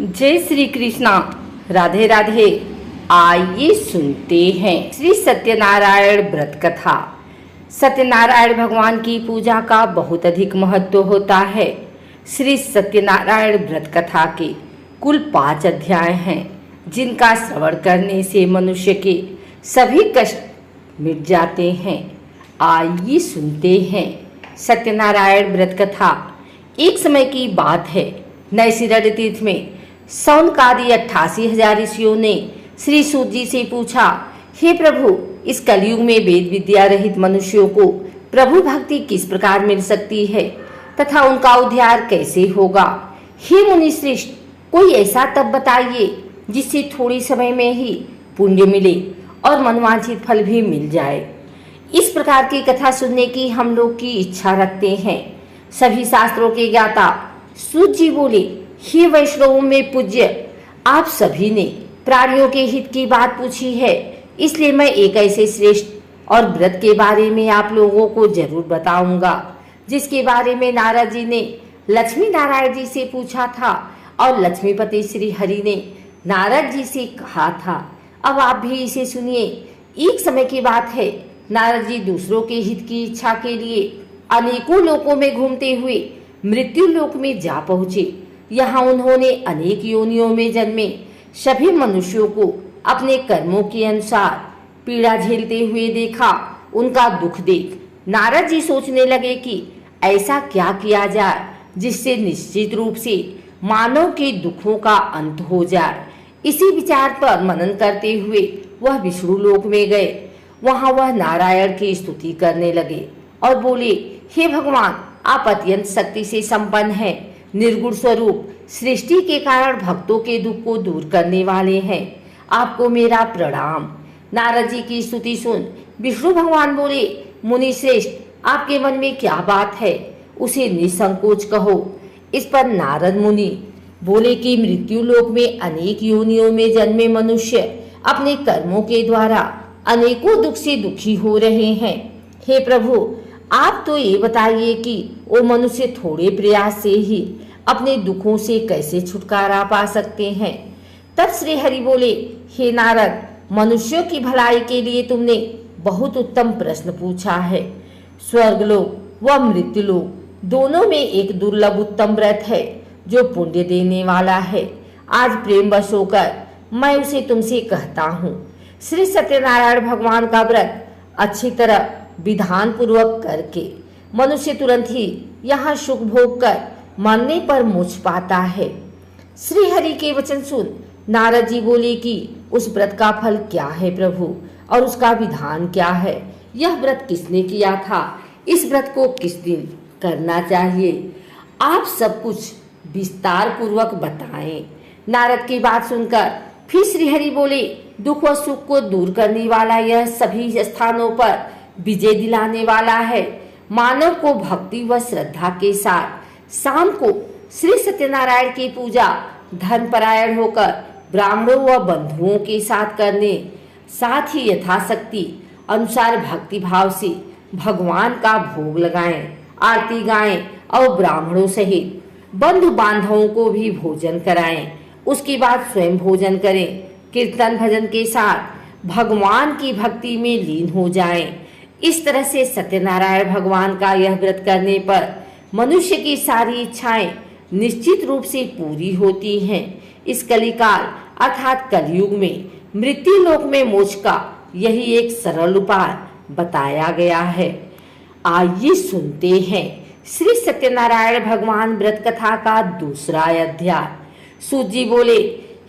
जय श्री कृष्णा, राधे राधे। आइए सुनते हैं श्री सत्यनारायण व्रत कथा। सत्यनारायण भगवान की पूजा का बहुत अधिक महत्व होता है। श्री सत्यनारायण व्रत कथा के कुल 5 अध्याय हैं, जिनका श्रवण करने से मनुष्य के सभी कष्ट मिट जाते हैं। आइए सुनते हैं सत्यनारायण व्रत कथा। एक समय की बात है, नैशिरण्य तीर्थ में सौनकादि 88,000 ऋषियों ने श्री सूत जी से पूछा, हे प्रभु, इस कलयुग में वेद विद्या रहित मनुष्यों को प्रभु भक्ति किस प्रकार मिल सकती है तथा उनका उद्धार कैसे होगा? हे मुनि श्रेष्ठ, कोई ऐसा तप बताइए जिससे थोड़ी समय में ही पुण्य मिले और मनवांछित फल भी मिल जाए। इस प्रकार की कथा सुनने की हम लोग की इच्छा रखते हैं। सभी शास्त्रों के ज्ञाता सूत जी बोले, हे वैष्णवों में पूज्य, आप सभी ने प्राणियों के हित की बात पूछी है, इसलिए मैं एक ऐसे श्रेष्ठ और व्रत के बारे में आप लोगों को जरूर बताऊंगा, जिसके बारे में नारद जी ने लक्ष्मी नारायण जी से पूछा था और लक्ष्मीपति श्री हरि ने नारद जी से कहा था। अब आप भी इसे सुनिए। एक समय की बात है, नारद जी दूसरों के हित की इच्छा के लिए अनेकों लोकों में घूमते हुए मृत्यु लोक में जा पहुंचे। यहाँ उन्होंने अनेक योनियों में जन्मे सभी मनुष्यों को अपने कर्मों के अनुसार पीड़ा झेलते हुए देखा। उनका दुख देख नारद जी सोचने लगे कि ऐसा क्या किया जाए जिससे निश्चित रूप से मानव के दुखों का अंत हो जाए। इसी विचार पर मनन करते हुए वह विष्णु लोक में गए। वहां वह नारायण की स्तुति करने लगे और बोले, हे भगवान, आप अत्यंत शक्ति से संपन्न हैं, निर्गुण स्वरूप, सृष्टि के कारण भक्तों के दुख को दूर करने वाले हैं। आपको मेरा प्रणाम। नारद जी की स्तुति सुन विष्णु भगवान बोले, मुनि श्रेष्ठ, आपके मन में क्या बात है, उसे निसंकोच कहो। इस पर नारद मुनि बोले कि मृत्यु लोक में अनेक योनियों में जन्मे मनुष्य अपने कर्मों के द्वारा अनेकों दुख से दुखी हो रहे हैं। हे प्रभु, आप तो ये बताइए कि वो मनुष्य थोड़े प्रयास से ही अपने दुखों से कैसे छुटकारा पा सकते हैं। तब श्री हरि बोले, हे नारद, मनुष्यों की भलाई के लिए तुमने बहुत उत्तम प्रश्न पूछा है। स्वर्गलोक व मृत्युलोक दोनों में एक दुर्लभ उत्तम व्रत है जो पुण्य देने वाला है। आज प्रेम वश होकर मैं उसे तुमसे कहता हूँ। श्री सत्यनारायण भगवान का व्रत अच्छी तरह विधान पूर्वक करके मनुष्य तुरंत ही यहाँ सुख भोग कर मरने पर मोक्ष पाता है। श्री हरि के वचन सुन नारद जी बोले कि उस व्रत का फल क्या है प्रभु, और उसका विधान क्या है? यह व्रत किसने किया था? इस व्रत को किस दिन करना चाहिए? आप सब कुछ विस्तार पूर्वक बताएं। नारद की बात सुनकर फिर श्री हरि बोले, दुख व सुख को दूर करने वाला यह सभी स्थानों पर विजय दिलाने वाला है। मानव को भक्ति व श्रद्धा के साथ शाम को श्री सत्यनारायण की पूजा धर्मपरायण होकर ब्राह्मणों व बंधुओं के साथ करने, साथ ही यथाशक्ति अनुसार भक्ति भाव से भगवान का भोग लगाएं, आरती गाएं और ब्राह्मणों सहित बंधु बांधवों को भी भोजन कराएं। उसके बाद स्वयं भोजन करें। कीर्तन भजन के साथ भगवान की भक्ति में लीन हो जाएं। इस तरह से सत्यनारायण भगवान का यह व्रत करने पर मनुष्य की सारी इच्छाएं निश्चित रूप से पूरी होती हैं। इस कलिकाल अर्थात कलयुग में मृत्यु लोक में मोक्ष का यही एक सरल उपाय बताया गया है। आइए सुनते हैं श्री सत्यनारायण भगवान व्रत कथा का दूसरा अध्याय। सूत जी बोले,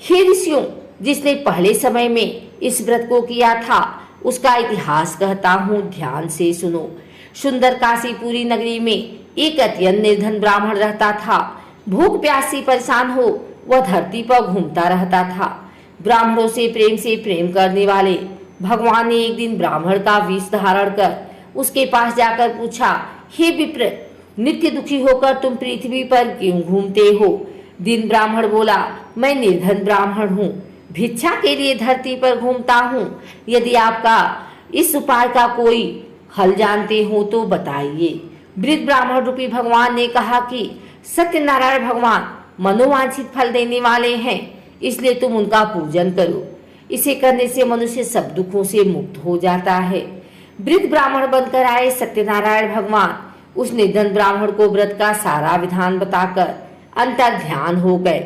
हे ऋषियों, जिसने पहले समय में इस व्रत को किया था उसका इतिहास कहता हूँ, ध्यान से सुनो। सुंदर काशीपुरी नगरी में एक अत्यंत निर्धन ब्राह्मण रहता था। भूख प्यास से परेशान हो वह धरती पर घूमता रहता था। ब्राह्मणों से प्रेम करने वाले भगवान ने एक दिन ब्राह्मण का वेश धारण कर उसके पास जाकर पूछा, हे विप्र, नित्य दुखी होकर तुम पृथ्वी पर क्यों घूमते हो? दिन ब्राह्मण बोला, मैं निर्धन ब्राह्मण हूँ, भिक्षा के लिए धरती पर घूमता हूँ। यदि आपका इस उपाय का कोई हल जानते हो तो बताइए। वृद्ध ब्राह्मण रूपी भगवान ने कहा कि सत्यनारायण भगवान मनोवांछित फल देने वाले हैं, इसलिए तुम उनका पूजन करो। इसे करने से मनुष्य सब दुखों से मुक्त हो जाता है। वृद्ध ब्राह्मण बनकर आए सत्यनारायण भगवान उस निर्धन ब्राह्मण को व्रत का सारा विधान बताकर अंतर ध्यान हो गए।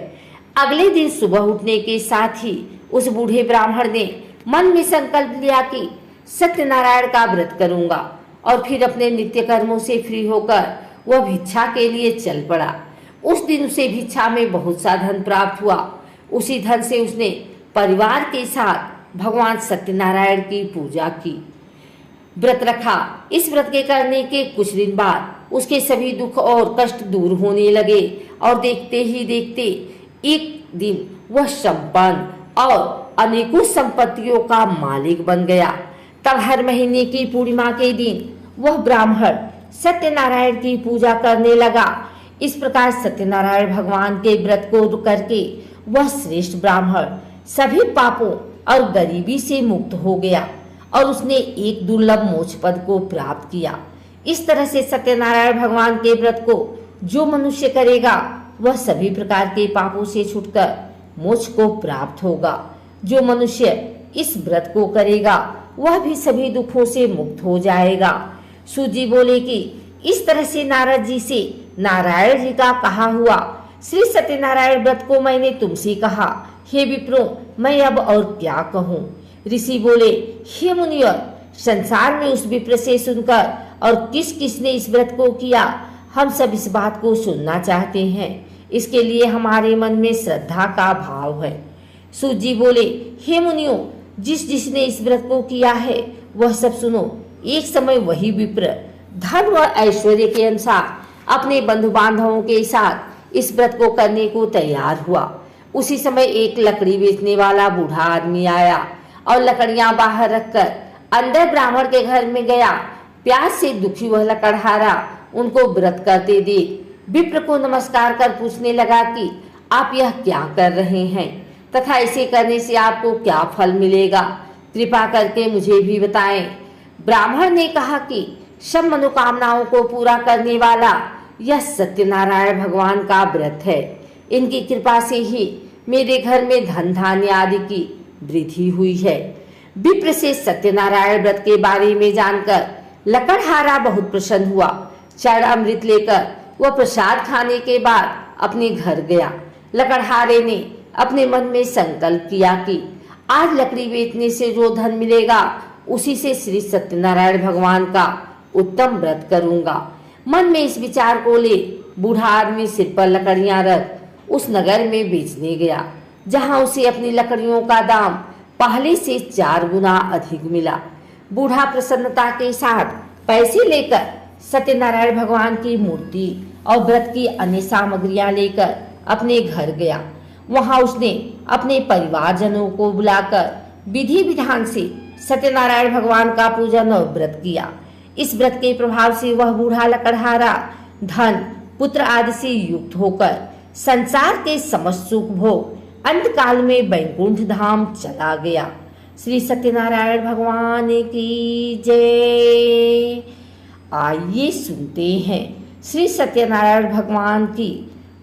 अगले दिन सुबह उठने के साथ ही उस बूढ़े ब्राह्मण ने मन में संकल्प लिया कि सत्यनारायण का व्रत करूंगा, और फिर अपने नित्य कर्मों से फ्री होकर वह भिक्षा के लिए चल पड़ा। उस दिन उसे भिक्षा में बहुत सा धन प्राप्त हुआ। उसी धन से उसने परिवार के साथ भगवान सत्यनारायण की पूजा की, व्रत रखा। इस व्रत के करने के कुछ दिन बाद उसके सभी दुख और कष्ट दूर होने लगे और देखते ही देखते एक दिन वह संपन्न और अनेकों संपत्तियों का मालिक बन गया। तब हर महीने की पूर्णिमा के दिन वह ब्राह्मण सत्यनारायण की पूजा करने लगा। इस प्रकार सत्यनारायण भगवान के व्रत को करके वह श्रेष्ठ ब्राह्मण सभी पापों और गरीबी से मुक्त हो गया और उसने एक दुर्लभ मोक्ष पद को प्राप्त किया। इस तरह से सत्यनारायण भगवान के व्रत को जो मनुष्य करेगा वह सभी प्रकार के पापों से छूटकर मोक्ष को प्राप्त होगा। जो मनुष्य इस व्रत को करेगा वह भी सभी दुखों से मुक्त हो जाएगा। सूत जी बोले कि इस तरह से नारद जी से नारायण जी का कहा हुआ श्री सत्यनारायण व्रत को मैंने तुमसे कहा। हे विप्रो, मैं अब और क्या कहूँ। ऋषि बोले, हे मुनिवर, संसार में उस विप्र से सुनकर और किस किसने इस व्रत को किया, हम सब इस बात को सुनना चाहते हैं। इसके लिए हमारे मन में श्रद्धा का भाव है। सूत जी बोले, हे मुनियों, जिसने इस व्रत को किया है वह सब सुनो। एक समय वही विप्र धन व ऐश्वर्य के अनुसार अपने बंधु बांधवों के साथ इस व्रत को करने को तैयार हुआ। उसी समय एक लकड़ी बेचने वाला बूढ़ा आदमी आया और लकड़ियां बाहर रखकर अंदर ब्राह्मण के घर में गया। प्यास से दुखी वह लकड़हारा उनको व्रत करते देख विप्र को नमस्कार कर पूछने लगा कि आप यह क्या कर रहे हैं तथा इसे करने से आपको क्या फल मिलेगा, कृपा करके मुझे भी बताएं। ब्राह्मण ने कहा कि सब मनोकामनाओं को पूरा करने वाला यह सत्यनारायण भगवान का व्रत है। इनकी कृपा से ही मेरे घर में धन धान्य आदि की वृद्धि हुई है। विप्र से सत्यनारायण व्रत के बारे में जानकर लकड़हारा बहुत प्रसन्न हुआ। चरणामृत लेकर वह प्रसाद खाने के बाद अपने घर गया। लकड़हारे ने अपने मन में संकल्प किया कि आज लकड़ी बेचने से जो धन मिलेगा उसी से श्री सत्यनारायण भगवान का उत्तम व्रत करूंगा। मन में इस विचार को ले बूढ़ा आदमी सिर पर लकड़ियां रख उस नगर में बेचने गया, जहां उसे अपनी लकड़ियों का दाम पहले से 4 गुना अधिक मिला। बूढ़ा प्रसन्नता के साथ पैसे लेकर सत्यनारायण भगवान की मूर्ति और व्रत की अन्य सामग्रियां लेकर अपने घर गया। वहां उसने अपने परिवारजनों को बुलाकर विधि विधान से सत्यनारायण भगवान का पूजन और व्रत किया। इस व्रत के प्रभाव से वह बूढ़ा लकड़हारा धन पुत्र आदि से युक्त होकर संसार के समस्त सुख भोग अंत काल में वैकुंठ धाम चला गया। श्री सत्यनारायण भगवान की जय। आइए सुनते हैं श्री सत्यनारायण भगवान की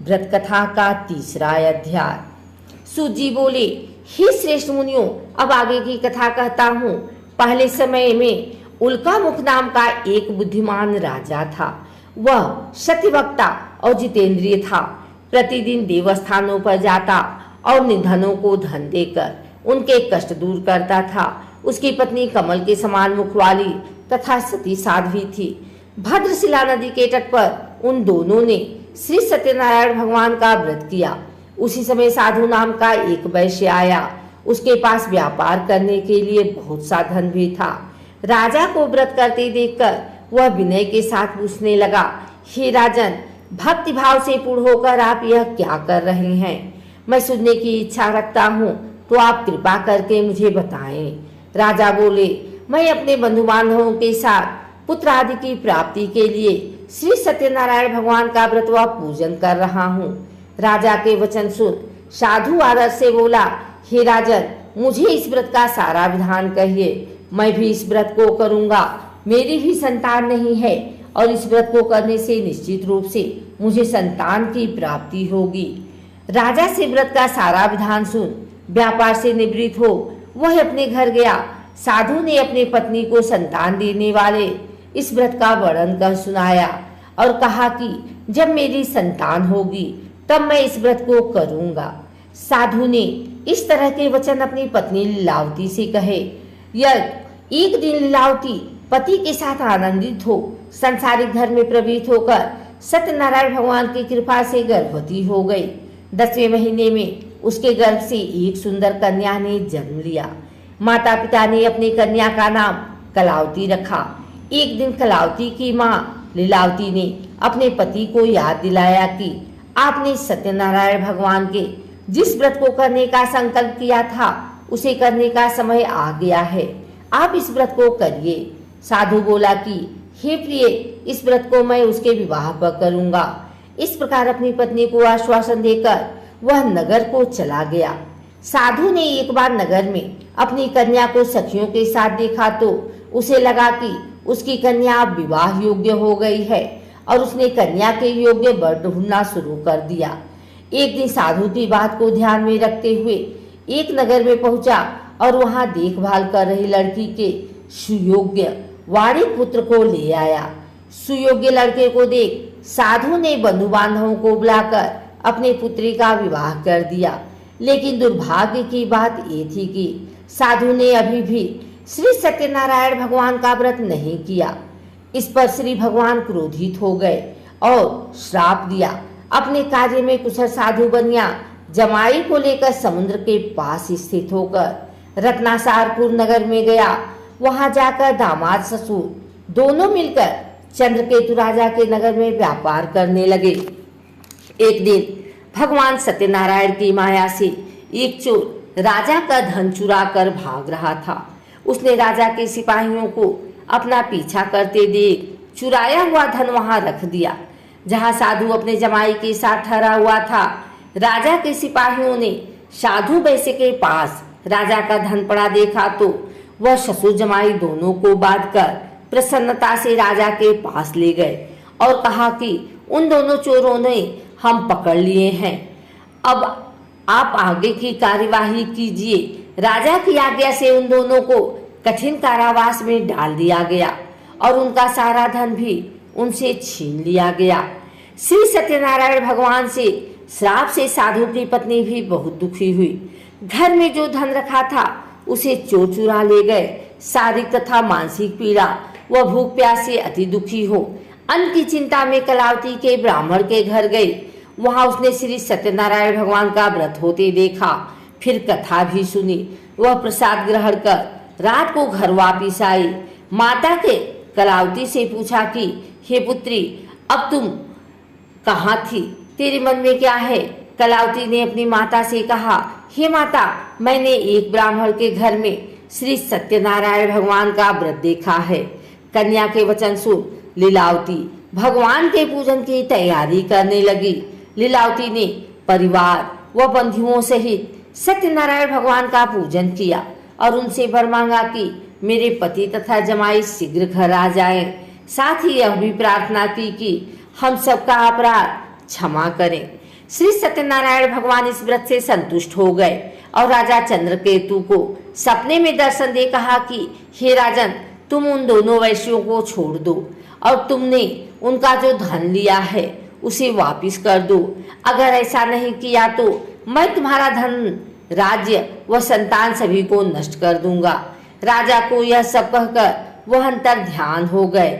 व्रत कथा का 3रा अध्याय। सूत जी बोले, हे श्रेष्ठ मुनियों, अब आगे की कथा कहता हूँ। पहले समय में उल्का मुख नाम का एक बुद्धिमान राजा था। वह सत्यवक्ता और जितेंद्रिय था। प्रतिदिन देवस्थानों पर जाता और निर्धनों को धन देकर उनके कष्ट दूर करता था। उसकी पत्नी कमल के समान मुख वाली तथा सती साध्वी थी। भद्रशिला नदी के तट पर उन दोनों ने श्री सत्यनारायण भगवान का व्रत किया। उसी समय साधु नाम का एक वैश्य आया। उसके पास व्यापार करने के लिए बहुत सा धन भी था। राजा को व्रत करते देखकर वह विनय के साथ पूछने लगा, हे राजन, भक्ति भाव से पूर्ण होकर आप यह क्या कर रहे हैं? मैं सुनने की इच्छा रखता हूँ, तो आप कृपा करके मुझे बताएं। राजा बोले, मैं अपने बंधु बांधवों के साथ पुत्र आदि की प्राप्ति के लिए श्री सत्यनारायण भगवान का व्रत व पूजन कर रहा हूँ। राजा के वचन सुन साधु आदर से बोला, हे राजन, मुझे इस व्रत का सारा विधान कहिए। मैं भी इस व्रत को करूंगा। मेरी भी संतान नहीं है और इस व्रत को करने से निश्चित रूप से मुझे संतान की प्राप्ति होगी। राजा से व्रत का सारा विधान सुन व्यापार से निवृत्त हो वह अपने घर गया। साधु ने अपनी पत्नी को संतान देने वाले इस व्रत का वर्णन कर सुनाया और कहा कि जब मेरी संतान होगी तब मैं इस व्रत को करूंगा। साधु ने इस तरह के वचन अपनी पत्नी लीलावती से कहे। एक दिन लीलावती पति के साथ आनंदित हो संसारिक धर्म में प्रवृत्त होकर सत्यनारायण भगवान की कृपा से गर्भवती हो गई। 10वें महीने में उसके गर्भ से एक सुंदर कन्या ने जन्म लिया। माता पिता ने अपनी कन्या का नाम कलावती रखा। एक दिन कलावती की माँ लीलावती ने अपने पति को याद दिलाया कि आपने सत्यनारायण भगवान के जिस व्रत को करने का संकल्प किया था उसे करने का समय आ गया है, आप इस व्रत को करिए। साधु बोला कि हे प्रिय, इस व्रत को मैं उसके विवाह पर करूंगा। इस प्रकार अपनी पत्नी को आश्वासन देकर वह नगर को चला गया। साधु ने एक बार नगर में अपनी कन्या को सखियों के साथ देखा तो उसे लगा कि उसकी कन्या अब विवाह योग्य हो गई है और उसने कन्या के योग्य वर ढूंढना शुरू कर दिया। एक दिन साधु की बात को ध्यान में रखते हुए एक नगर में पहुंचा और वहां देखभाल कर रही लड़की के सुयोग्य वाणिक पुत्र को ले आया। सुयोग्य लड़के को देख साधु ने बंधु बांधवों को बुलाकर अपने पुत्री का विवाह कर दिया। लेकिन दुर्भाग्य की बात ये थी कि साधु ने अभी भी श्री सत्यनारायण भगवान का व्रत नहीं किया। इस पर श्री भगवान क्रोधित हो गए और श्राप दिया। अपने कार्य में कुशल साधु बनिया जमाई को लेकर समुद्र के पास स्थित होकर रत्नासारपुर नगर में गया। वहां जाकर दामाद ससुर दोनों मिलकर चंद्रकेतु राजा के नगर में व्यापार करने लगे। एक दिन भगवान सत्यनारायण की माया से एक चोर राजा का धन चुरा कर भाग रहा था। उसने राजा के सिपाहियों को अपना पीछा करते देख चुराया हुआ धन वहां रख दिया जहां साधु अपने जमाई के साथ ठहरा हुआ था। राजा के सिपाहियों ने साधु वैश्य के पास राजा का धन पड़ा देखा तो वह ससुर जमाई दोनों को बांधकर प्रसन्नता से राजा के पास ले गए और कहा कि उन दोनों चोरों ने हम पकड़ लिए हैं, अब आप आगे की कार्यवाही कीजिए। राजा की आज्ञा से उन दोनों को कठिन कारावास में डाल दिया गया और उनका सारा धन भी उनसे छीन लिया गया। श्री सत्यनारायण भगवान से श्राप से साधु की पत्नी भी बहुत दुखी हुई। घर में जो धन रखा था उसे चोर चुरा ले गए। शारीरिक तथा मानसिक पीड़ा व भूख प्यास से अति दुखी हो अन्न की चिंता में कलावती के ब्राह्मण के घर गई। वहां उसने श्री सत्यनारायण भगवान का व्रत होते देखा, फिर कथा भी सुनी। वह प्रसाद ग्रहण कर रात को घर वापिस आई। माता के कलावती से पूछा कि हे पुत्री, अब तुम कहाँ थी, तेरे मन में क्या है? कलावती ने अपनी माता से कहा, हे माता, मैंने एक ब्राह्मण के घर में श्री सत्यनारायण भगवान का व्रत देखा है। कन्या के वचन सुन लीलावती भगवान के पूजन की तैयारी करने लगी। लीलावती ने परिवार व बंधुओं सहित सत्यनारायण भगवान का पूजन किया और उनसे वर मांगा कि मेरे पति तथा जमाई शीघ्र घर आ जाएं। साथ ही यह भी प्रार्थना की कि हम सबका अपराध क्षमा करें। श्री सत्यनारायण भगवान इस व्रत से संतुष्ट हो गए और राजा चंद्रकेतु को सपने में दर्शन दे कहा कि हे राजन, तुम उन दोनों वैश्यों को छोड़ दो और तुमने उनका जो धन लिया है उसे वापिस कर दो। अगर ऐसा नहीं किया तो मैं तुम्हारा धन, राज्य व संतान सभी को नष्ट कर दूंगा। राजा को यह सब कहकर वह अंतर ध्यान हो गए।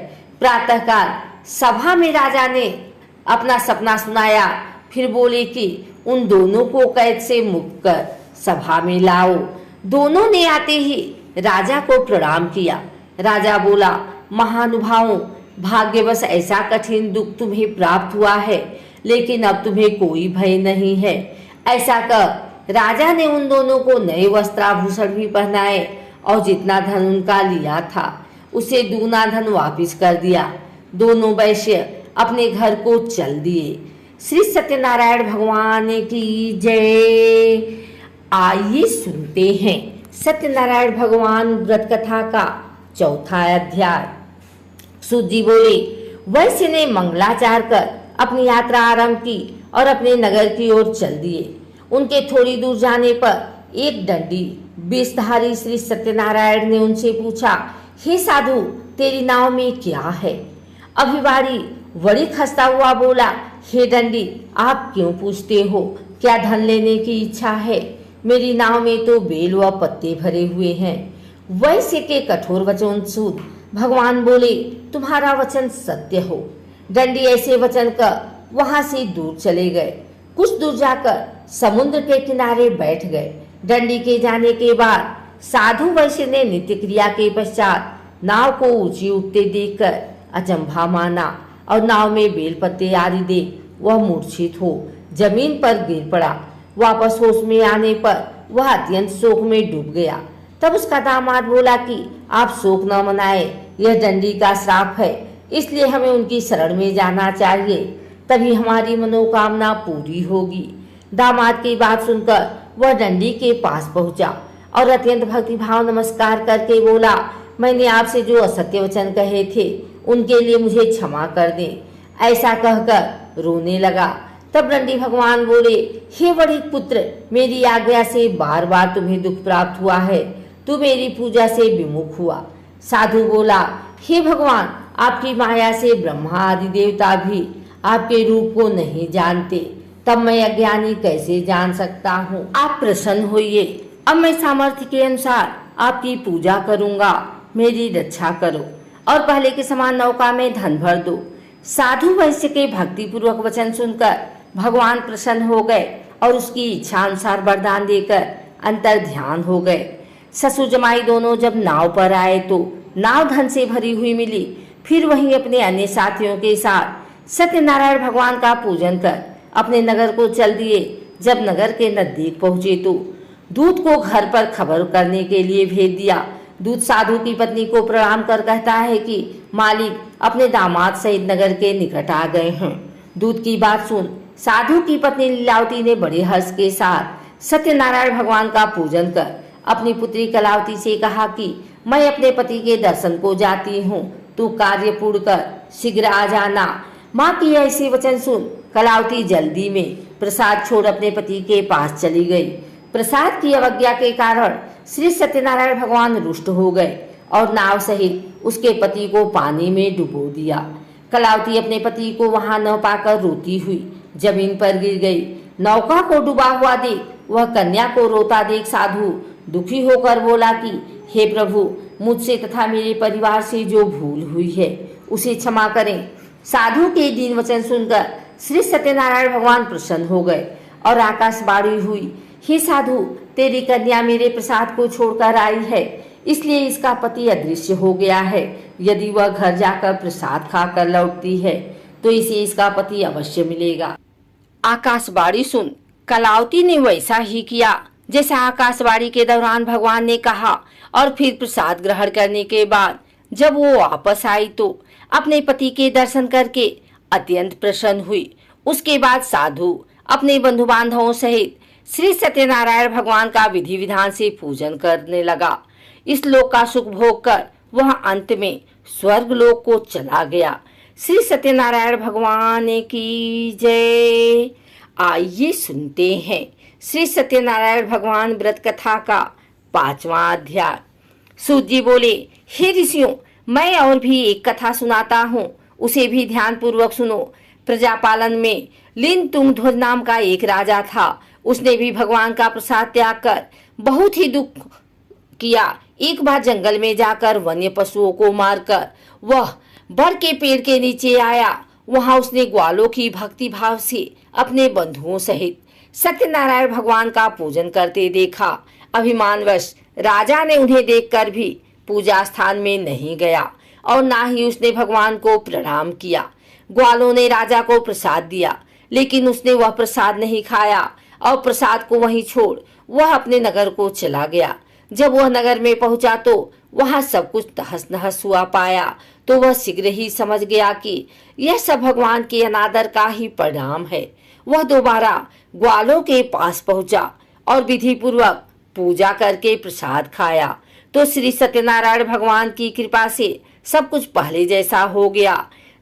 प्रातःकाल सभा में राजा ने अपना सपना सुनाया, फिर बोले कि उन दोनों को कैद से मुक्त कर सभा में लाओ। दोनों ने आते ही राजा को प्रणाम किया। राजा बोला, महानुभावों, भाग्यवश ऐसा कठिन दुख तुम्हें प्राप्त हुआ है, लेकिन अब तुम्हें कोई भय नहीं है। ऐसा कर राजा ने उन दोनों को नए वस्त्राभूषण भी पहनाए और जितना धन उनका लिया था उसे दूना धन वापिस कर दिया। दोनों वैश्य अपने घर को चल दिए। श्री सत्यनारायण भगवान की जय। आइए सुनते हैं सत्यनारायण भगवान व्रत कथा का चौथा अध्याय। सूत जी बोले, वैश्य ने मंगलाचार कर अपनी यात्रा आरंभ की और अपने नगर की ओर चल दिए। उनके थोड़ी दूर जाने पर एक दंडी बेशधारी श्री सत्यनारायण ने उनसे पूछा, हे साधु, तेरी नाव में क्या है? अभिवाड़ी बड़ी खस्ता हुआ बोला, हे दंडी, आप क्यों पूछते हो? क्या धन लेने की इच्छा है? मेरी नाव में तो बेल व पत्ते भरे हुए हैं। वैश्य के कठोर वचन सुन भगवान बोले, तुम्हारा वचन सत्य हो। दंडी ऐसे वचन कर वहां से दूर चले गए। कुछ दूर जाकर समुद्र के किनारे बैठ गए। दंडी के जाने के बाद साधु वैश्य ने नित्य क्रिया के पश्चात नाव को ऊंची उठते देखकर अचंभा माना और नाव में बेलपत्ते आदि देख वह मूर्छित हो जमीन पर गिर पड़ा। वापस होश में आने पर वह अत्यंत शोक में डूब गया। तब उसका दामाद बोला कि आप शोक न मनाए, यह दंडी का श्राप है, इसलिए हमें उनकी शरण में जाना चाहिए, तभी हमारी मनोकामना पूरी होगी। दामाद की बात सुनकर वह दंडी के पास पहुंचा और अत्यंत भक्तिभाव नमस्कार करके बोला, मैंने आपसे जो असत्य वचन कहे थे उनके लिए मुझे क्षमा कर दें। ऐसा कहकर रोने लगा। तब दंडी भगवान बोले, हे बड़े पुत्र, मेरी आज्ञा से बार बार तुम्हें दुख प्राप्त हुआ है, तू मेरी पूजा से विमुख हुआ। साधु बोला, हे भगवान, आपकी माया से ब्रह्मा आदि देवता भी आपके रूप को नहीं जानते, तब मैं अज्ञानी कैसे जान सकता हूँ? आप प्रसन्न होइए, अब मैं सामर्थ्य के अनुसार आपकी पूजा करूँगा, मेरी रक्षा करो और पहले के समान नौका में धन भर दो। साधु वैश्य के भक्ति पूर्वक वचन सुनकर भगवान प्रसन्न हो गए और उसकी इच्छा अनुसार वरदान देकर अंतर ध्यान हो गए। ससुर जमाई दोनों जब नाव पर आए तो नाव धन से भरी हुई मिली। फिर वहीं अपने अन्य साथियों के साथ सत्यनारायण भगवान का पूजन कर अपने नगर को चल दिए। जब नगर के नजदीक पहुंचे तो दूत को घर पर खबर करने के लिए भेज दिया। दूत साधु की पत्नी को प्रणाम कर कहता है कि मालिक अपने दामाद सहित नगर के निकट आ गए हैं। दूत की बात सुन साधु की पत्नी लीलावती ने बड़े हर्ष के साथ सत्यनारायण भगवान का पूजन कर अपनी पुत्री कलावती से कहा कि मैं अपने पति के दर्शन को जाती हूँ, तू कार्य पूर्ण कर शीघ्र आ जाना। माँ की ऐसे वचन सुन कलावती जल्दी में प्रसाद छोड़ अपने पति के पास चली गई। प्रसाद की अवज्ञा के कारण श्री सत्यनारायण भगवान रुष्ट हो गए और नाव सहित उसके पति को पानी में डुबो दिया। कलावती अपने पति को वहां न पाकर रोती हुई जमीन पर गिर गई। नौका को डूबा हुआ देख वह कन्या को रोता देख साधु दुखी होकर बोला कि हे प्रभु, मुझसे तथा मेरे परिवार से जो भूल हुई है उसे क्षमा करें। साधु के दीन वचन सुनकर श्री सत्यनारायण भगवान प्रसन्न हो गए और आकाशवाणी हुई, हे साधु, तेरी कन्या मेरे प्रसाद को छोड़कर आई है, इसलिए इसका पति अदृश्य हो गया है। यदि वह घर जाकर प्रसाद खाकर लौटती है तो इसे इसका पति अवश्य मिलेगा। आकाशवाणी सुन कलावती ने वैसा ही किया जैसा आकाशवाणी के दौरान भगवान ने कहा और फिर प्रसाद ग्रहण करने के बाद जब वो वापस आई तो अपने पति के दर्शन करके अत्यंत प्रसन्न हुई। उसके बाद साधु अपने बंधु बांधवों सहित श्री सत्यनारायण भगवान का विधि विधान से पूजन करने लगा। इस लोक का सुख भोग कर वह अंत में स्वर्ग लोक को चला गया। श्री सत्यनारायण भगवान की जय। आइए सुनते हैं श्री सत्यनारायण भगवान व्रत कथा का 5वां अध्याय। सूत जी बोले, हे ऋषियों, मैं और भी एक कथा सुनाता हूँ, उसे भी ध्यान पूर्वक सुनो। प्रजापालन में लिन तुंगध्वज नाम का एक राजा था। उसने भी भगवान का प्रसाद त्याग कर बहुत ही दुख किया। एक बार जंगल में जाकर वन्य पशुओं को मारकर वह बर के पेड़ के नीचे आया। वहां उसने ग्वालों की भक्ति भाव से अपने बंधुओं सहित सत्यनारायण भगवान का पूजन करते देखा। अभिमानवश राजा ने उन्हें देखकर भी पूजा स्थान में नहीं गया और ना ही उसने भगवान को प्रणाम किया। ग्वालों ने राजा को प्रसाद दिया, लेकिन उसने वह प्रसाद नहीं खाया और प्रसाद को वहीं छोड़ वह अपने नगर को चला गया। जब वह नगर में पहुंचा तो वहां सब कुछ तहस नहस हुआ पाया तो वह शीघ्र ही समझ गया कि यह सब भगवान के अनादर का ही परिणाम है। वह दोबारा ग्वालों के पास पहुंचा और विधि पूर्वक पूजा करके प्रसाद खाया तो श्री सत्यनारायण भगवान की कृपा से सब कुछ पहले जैसा हो गया।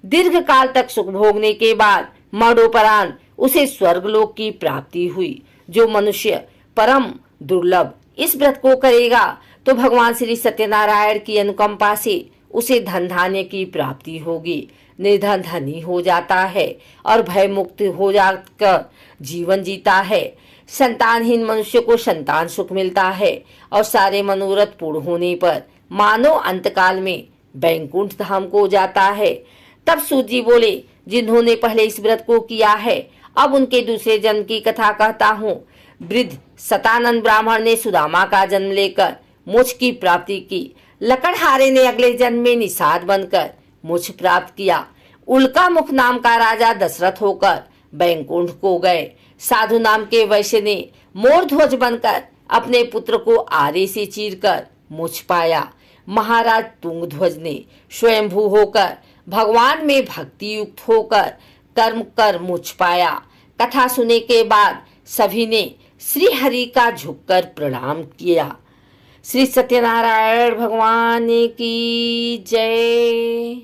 दीर्घ काल तक सुख भोगने के बाद मरणोपरांत उसे स्वर्गलोक की प्राप्ति हुई। जो मनुष्य परम दुर्लभ इस व्रत को करेगा तो भगवान श्री सत्यनारायण की अनुकंपा से उसे धन धान्य की प्राप्ति होगी। निर्धन धनी हो जाता है और भय मुक्त हो जाकर जीवन जीता है। संतानहीन मनुष्य को संतान सुख मिलता है और सारे मनोरथ पूर्ण होने पर मानव अंतकाल में बैकुंठ धाम को जाता है। तब सूत जी बोले, जिन्होंने पहले इस व्रत को किया है अब उनके दूसरे जन्म की कथा कहता हूँ। वृद्ध सतानंद ब्राह्मण ने सुदामा का जन्म लेकर मोक्ष की प्राप्ति की। लकड़हारे ने अगले जन्म में निषाद बनकर मोक्ष प्राप्त किया। उल्का मुख नाम का राजा दशरथ होकर बैकुंठ को गए। साधु नाम के वैश्य ने मोर ध्वज बनकर अपने पुत्र को आरे से चीरकर मोक्ष पाया। महाराज तुंगध्वज ने स्वयंभू होकर भगवान में भक्ति युक्त होकर कर्म कर मोक्ष पाया। कथा सुनने के बाद सभी ने श्री हरि का झुककर प्रणाम किया। श्री सत्यनारायण भगवान की जय।